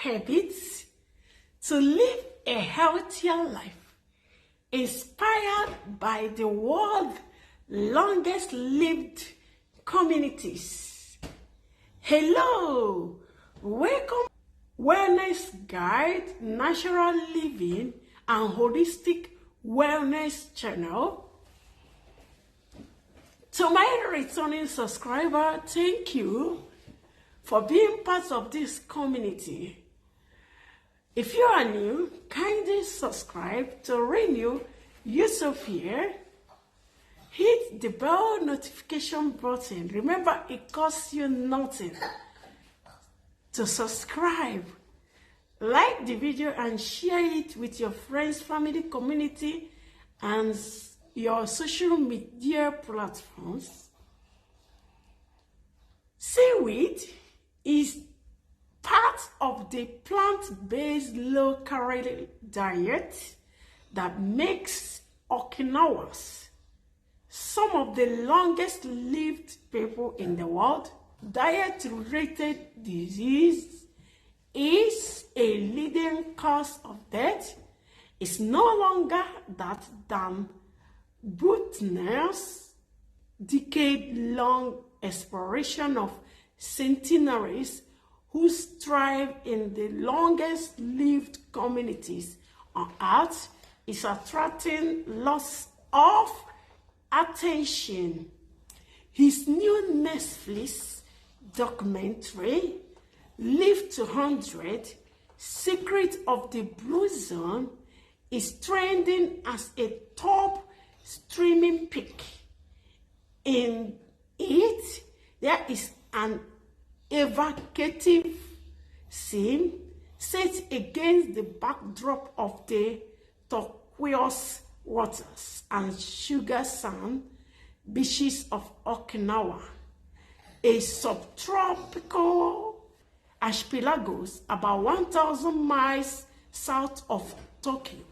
habits to live a healthier life, inspired by the world's longest lived communities. Hello, welcome Wellness Guide, Natural Living and Holistic Wellness channel. To my returning subscriber, thank you for being part of this community. If you are new, kindly subscribe to Renewutopia. Hit the bell notification button. Remember, it costs you nothing to subscribe. Like the video and share it with your friends, family, community, and your social media platforms. Seaweed is part of the plant-based low-calorie diet that makes Okinawans some of the longest-lived people in the world. Diet-related disease is a leading cause of death. It's no longer that than Buttner's decade-long exploration of centenaries who thrive in the longest-lived communities on Earth is attracting lots of attention. His new Netflix documentary, Live to 100, Secret of the Blue Zone, is trending as a top streaming pick. In it, there is an evocative scene set against the backdrop of the turquoise waters and sugar sand beaches of Okinawa, a subtropical archipelago about 1,000 miles south of Tokyo.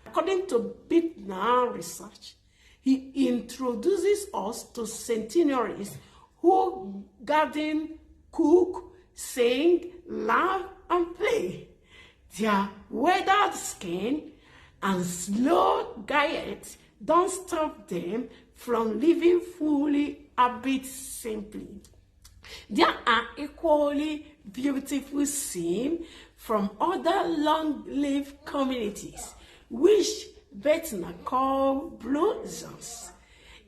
According to Buttner research, he introduces us to centenaries who garden, cook, sing, laugh, and play. Their weathered skin and slow diet don't stop them from living fully, albeit simply. There are equally beautiful scenes from other long-lived communities, which Buttner called blue zones,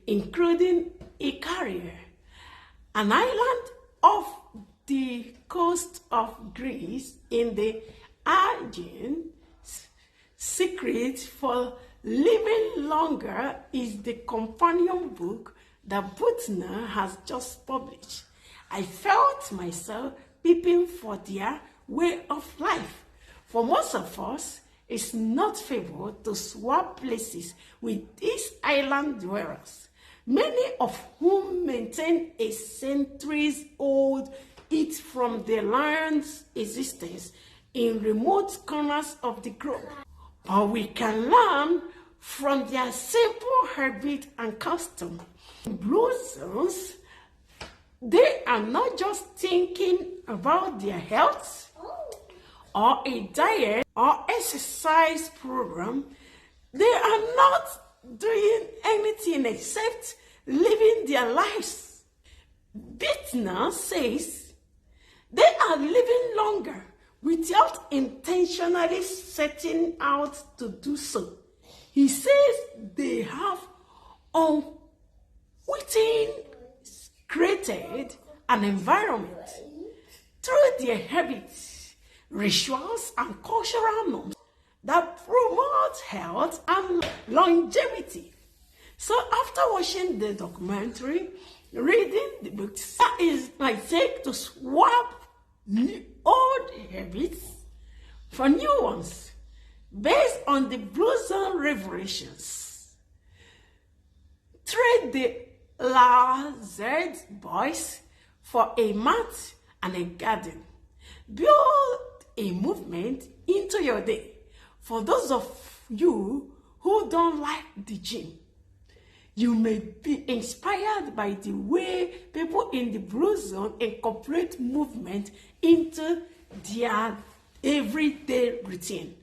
including Ikaria, an island off the coast of Greece in the Aegean. Secret for Living Longer is the companion book that Buttner has just published. I felt myself peeping for their way of life. For most of us, it's not feasible to swap places with these island dwellers, many of whom maintain a centuries-old eat from the land's existence in remote corners of the globe. But we can learn from their simple habit and custom. In blue zones, they are not just thinking about their health or a diet or exercise program. They are not doing anything except living their lives. Buttner says they are living longer without intentionally setting out to do so. He says they have unwittingly created an environment through their habits, rituals, and cultural norms that promote health and longevity. So after watching the documentary, reading the books, that is my take to swap old habits for new ones based on the Blue Zone revelations. Trade the LZ boys for a mat and a garden. Build a movement into your day. For those of you who don't like the gym, you may be inspired by the way people in the Blue Zone incorporate movement into their everyday routine.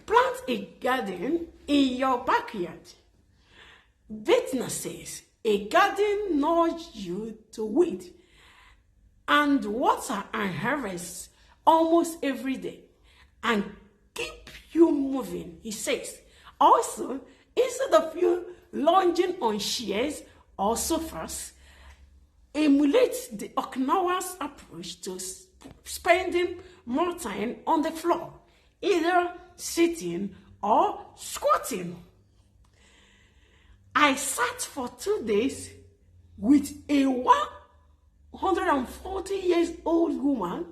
Plant a garden in your backyard. Bettner says a garden nudges you to weed and water and harvest almost every day and keep you moving, he says. Also, instead of you lounging on chairs or sofas, emulate the Okinawa's approach to spending more time on the floor, either sitting or squatting. I sat for 2 days with a 140 years old woman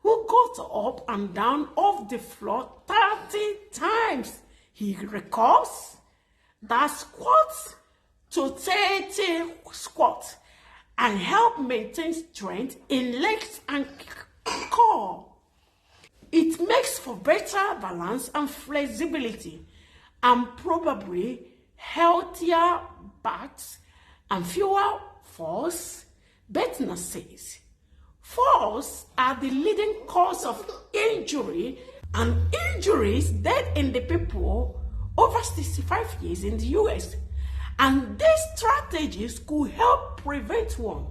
who got up and down off the floor 30 times. He recalls that squat to 30 squats and help maintain strength in legs and core. It makes for better balance and flexibility and probably healthier backs and fewer falls. Bettner says falls are the leading cause of injury, and injuries dead in the people over 65 years in the US. And these strategies could help prevent one.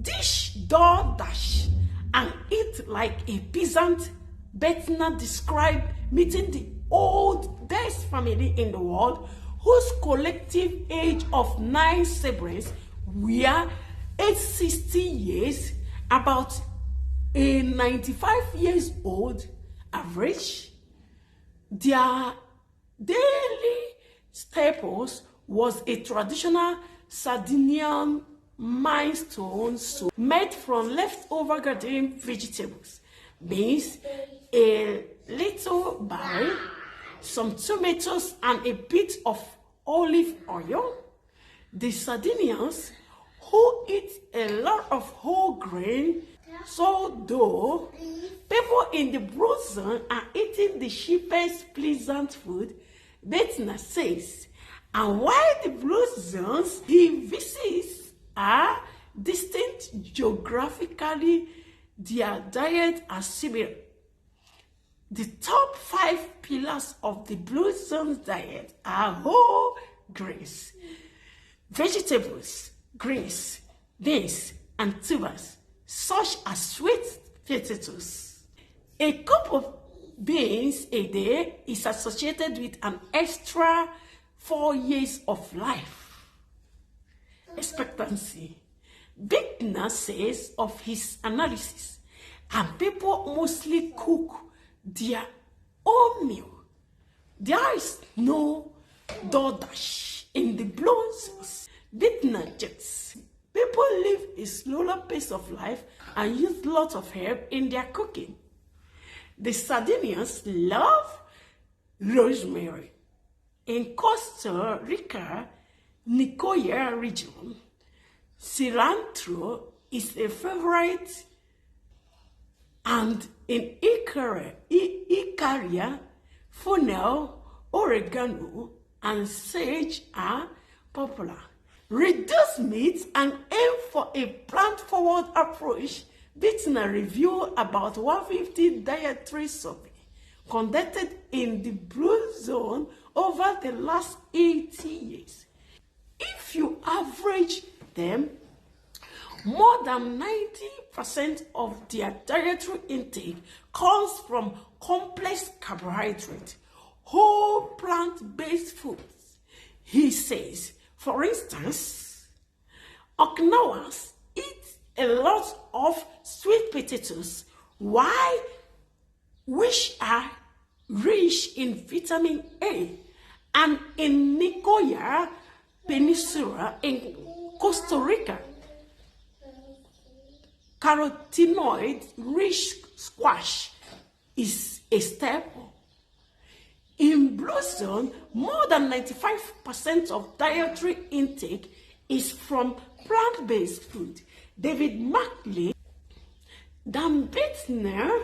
Dish, door, dash, and eat like a peasant. Bettner described meeting the oldest family in the world, whose collective age of 9 siblings were 860 years, about a 95 years old average. Their daily staples was a traditional Sardinian milestone soup made from leftover garden vegetables, beans, a little barley, some tomatoes, and a bit of olive oil. The Sardinians, who eat a lot of whole grain, sourdough, people in the blue zone are eating the cheapest pleasant food, Bettner says. And while the blue zones he visits are distinct geographically, their diet are similar. The top 5 pillars of the blue zone's diet are whole grains, vegetables, grains, beans, and tubers, such as sweet potatoes. A cup of beans a day is associated with an extra 4 years of life expectancy. Bettner says of his analysis, and people mostly cook their own meal. There is no DoorDash in the blue zones. Bettner jokes, people live a slower pace of life and use lots of herb in their cooking. The Sardinians love rosemary. In Costa Rica, Nicoya region, cilantro is a favorite, and in Icaria, fennel, oregano, and sage are popular. Reduce meat and aim for a plant-forward approach. Bettner reviewed about 150 dietary surveys conducted in the blue zone over the last 80 years. If you average them, more than 90% of their dietary intake comes from complex carbohydrate, whole plant-based foods. He says, for instance, Okinawans eat a lot of sweet potatoes, which are rich in vitamin A, and in Nicoya Peninsula in Costa Rica, carotenoid-rich squash is a staple. In Blue Zone, more than 95% of dietary intake is from plant-based food. David Mackley, Dan Bettner,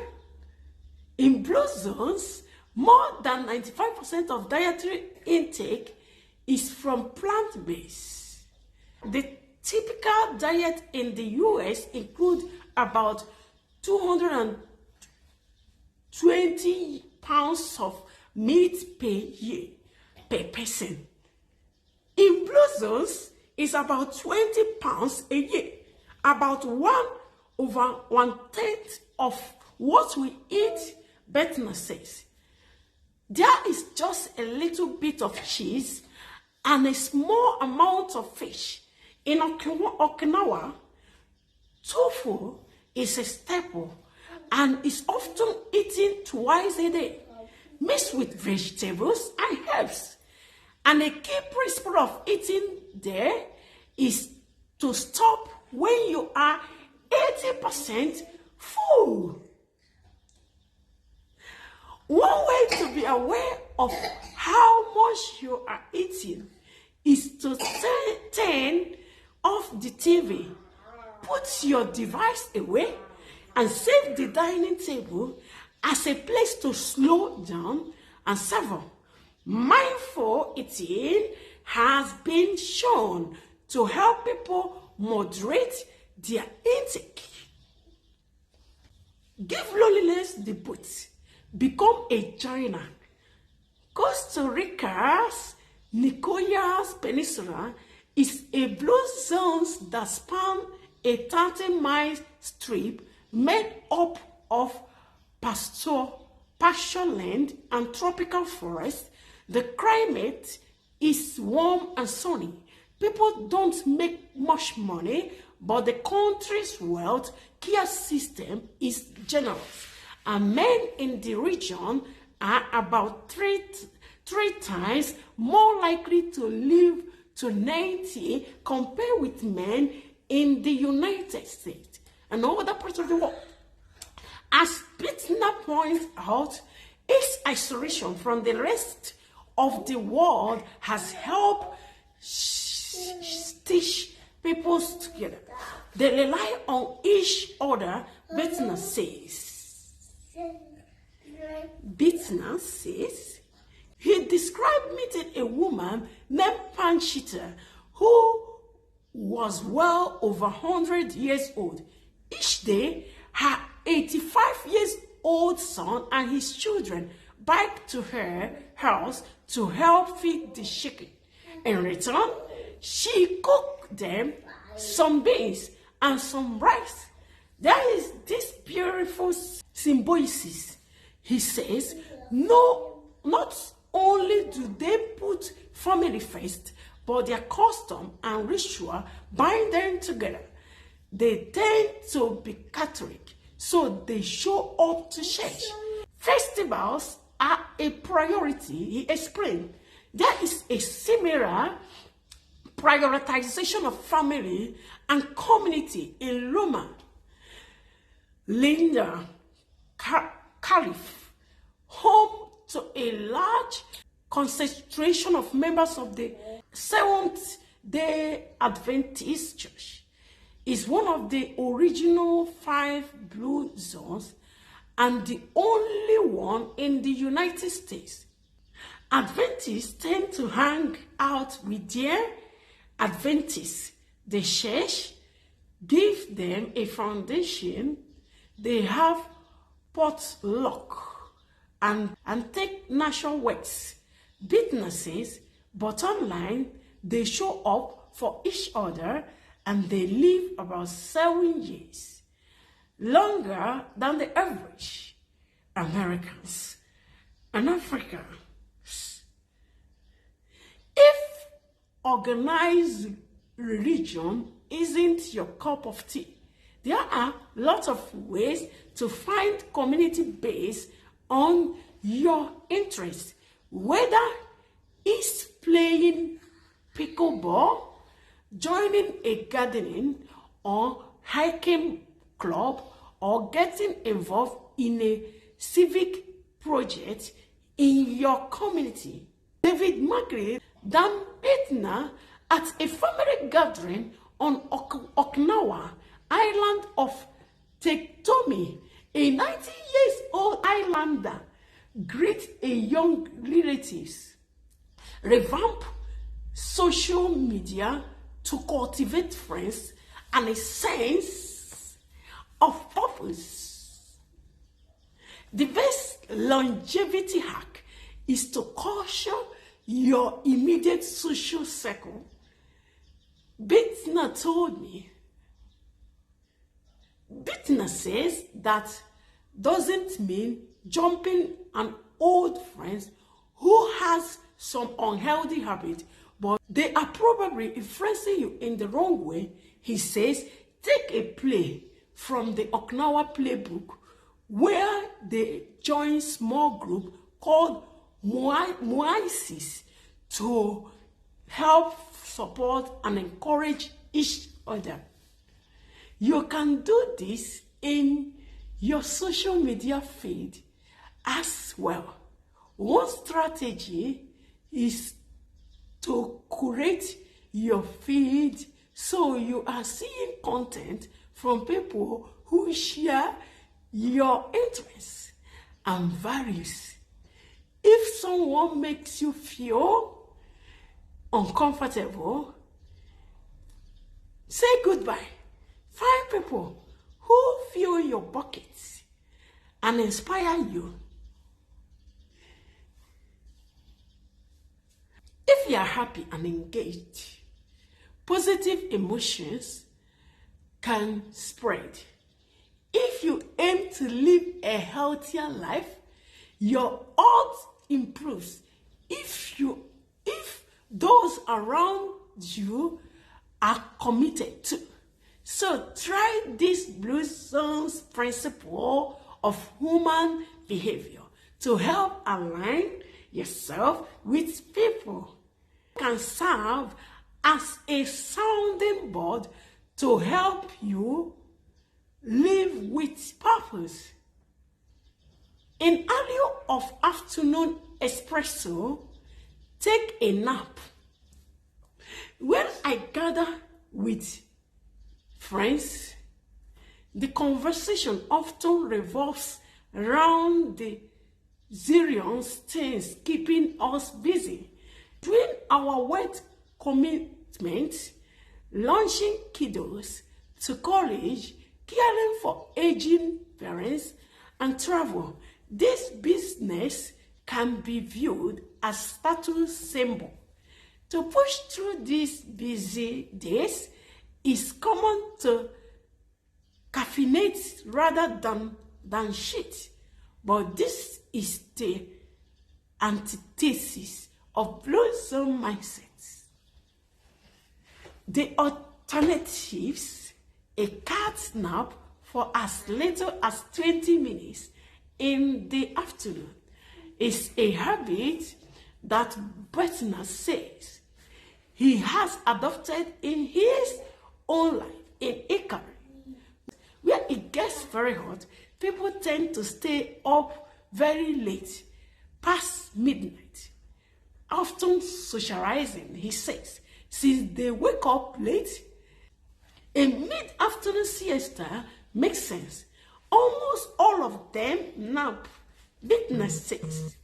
in Blue Zones, more than 95% of dietary intake is from plant-based. The typical diet in the US includes about 220 20 pounds of meat per year per person. In blue zones, it's about 20 pounds a year, about 1/1/10 of what we eat, Bettina says. There is just a little bit of cheese and a small amount of fish. In Okinawa, tofu is a staple and is often eaten twice a day, mixed with vegetables and herbs. And a key principle of eating there is to stop when you are 80% full. One way to be aware of how much you are eating is to turn off the TV, put your device away, and save the dining table as a place to slow down and savor. Mindful eating has been shown to help people moderate their intake. Give loneliness the boot. Become a joiner. Costa Rica's Nicoyas Peninsula is a blue zone that spans a 30-mile strip made up of pasture land and tropical forest. The climate is warm and sunny. People don't make much money, but the country's wealth care system is generous. And men in the region are about three times more likely to live to 90 compared with men in the United States and other parts of the world. As Bettina points out, its isolation from the rest of the world has helped stitch people together. They rely on each other, Bettina says. He described meeting a woman named Panchita who was well over 100 years old. Each day, her 85-year-old son and his children biked to her house to help feed the chicken. In return, she cooked them some beans and some rice. There is this beautiful symbiosis. He says, no, not only do they put family first, but their custom and ritual bind them together. They tend to be Catholic, so they show up to church. Festivals are a priority, he explained. There is a similar prioritization of family and community in Roma. Linda Caliph, home to a large concentration of members of the Seventh-day Adventist Church, is one of the original 5 blue zones and the only one in the United States. Adventists tend to hang out with their Adventists. The church gives them a foundation. They have potluck and take national works. Businesses, bottom line, they show up for each other and they live about 7 years, longer than the average Americans and Africans. If organized religion isn't your cup of tea, there are lots of ways to find community based on your interests, whether it's playing pickleball, joining a gardening or hiking club, or getting involved in a civic project in your community. David Margaret dan Bettina at a family gathering on Okinawa island of Tektomi, a 90-year-old islander greet a young relatives, revamp social media to cultivate friends and a sense of purpose. The best longevity hack is to caution your immediate social circle. Bittner told me, Bittner says that doesn't mean jumping an old friend who has some unhealthy habit, but they are probably influencing you in the wrong way. He says, take a play from the Okinawa playbook where they join small group called Muaisis to help support and encourage each other. You can do this in your social media feed as well. One strategy is to curate your feed so you are seeing content from people who share your interests and values. If someone makes you feel uncomfortable, say goodbye. Find people who fill your buckets and inspire you. If you are happy and engaged, positive emotions can spread. If you aim to live a healthier life, your odds improves. If those around you are committed to. So try this Blue Zone's principle of human behavior to help align yourself with people. It can serve as a sounding board to help you live with purpose. In early of afternoon espresso, take a nap. When I gather with friends, the conversation often revolves around the zillions things keeping us busy. Between our work commitments, launching kiddos to college, caring for aging parents, and travel, this business can be viewed as status symbol. To push through these busy days, it's common to caffeinate rather than shit. But this is the antithesis of Blue Zone mindsets. The alternatives, a cat nap for as little as 20 minutes in the afternoon, is a habit that Bittner says he has adopted in his own life in Italy. Where it gets very hot, people tend to stay up very late, past midnight, often socializing, he says. Since they wake up late, a mid-afternoon siesta makes sense. Almost all of them nap. Bittner says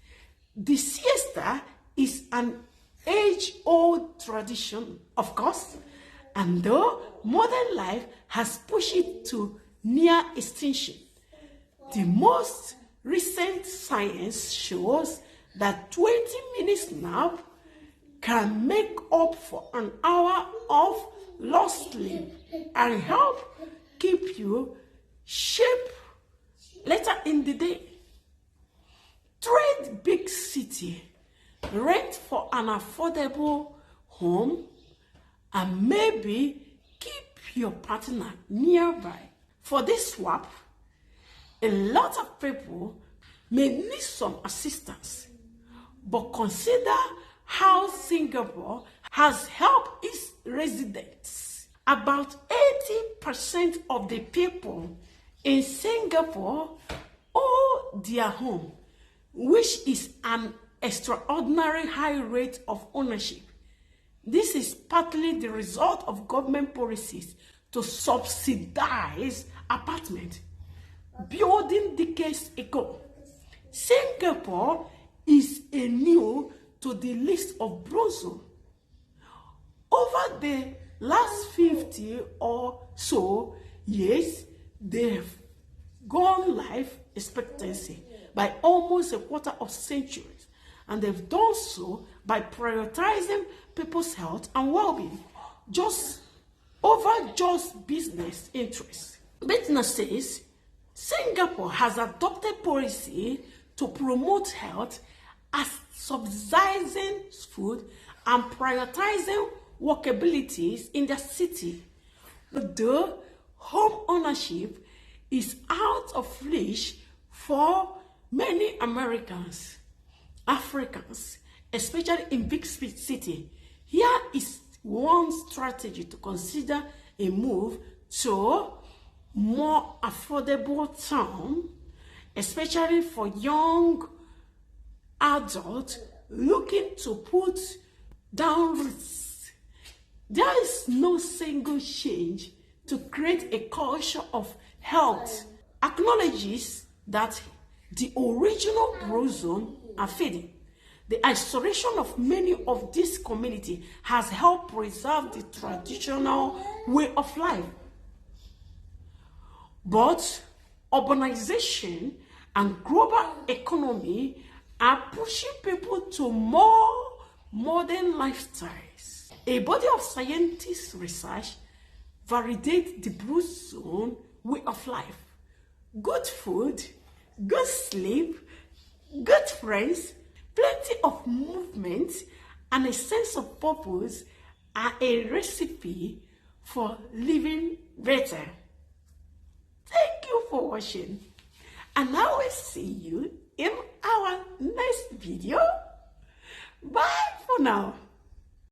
the siesta is an age-old tradition, of course, and though modern life has pushed it to near extinction, the most recent science shows that 20 minutes nap can make up for an hour of lost sleep and help keep you shape later in the day. Trade big city, rent for an affordable home, and maybe keep your partner nearby. For this swap, a lot of people may need some assistance, but consider how Singapore has helped its residents. About 80% of the people in Singapore own their home, which is an extraordinary high rate of ownership. This is partly the result of government policies to subsidize apartments. Building decades ago, Singapore is a new to the list of Blue Zone. Over the last 50 or so years, the gone life expectancy by almost a quarter of centuries, and they've done so by prioritizing people's health and well-being over just business interests. Business says Singapore has adopted policy to promote health as subsidizing food and prioritizing walkabilities in the city. Although home ownership is out of reach for many Americans, Africans, especially in big cities, here is one strategy to consider: a move to more affordable town, especially for young adults looking to put down risks. There is no single change to create a culture of health. Acknowledges that the original brozone are fading. The isolation of many of this community has helped preserve the traditional way of life. But urbanization and global economy are pushing people to more modern lifestyles. A body of scientists' research validates the blue zone way of life. Good food, good sleep, good friends, plenty of movement, and a sense of purpose are a recipe for living better. Thank you for watching, and I will see you in our next video. Bye for now.